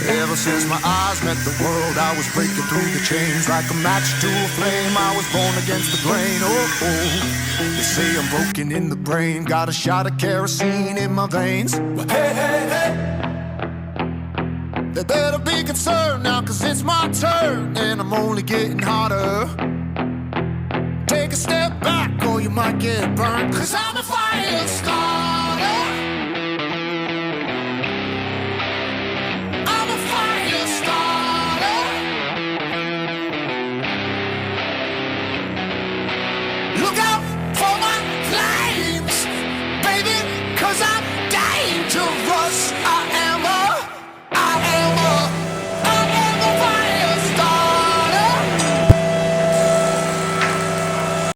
Ever since my eyes met the world, I was breaking through the chains like a match to a flame. I was born against the grain. Oh, oh. They say I'm broken in the brain, got a shot of kerosene in my veins. Well, hey, hey, hey. They better be concerned now, 'cause it's my turn, and I'm only getting hotter. Take a step back or you might get burned, 'cause I'm a fire star.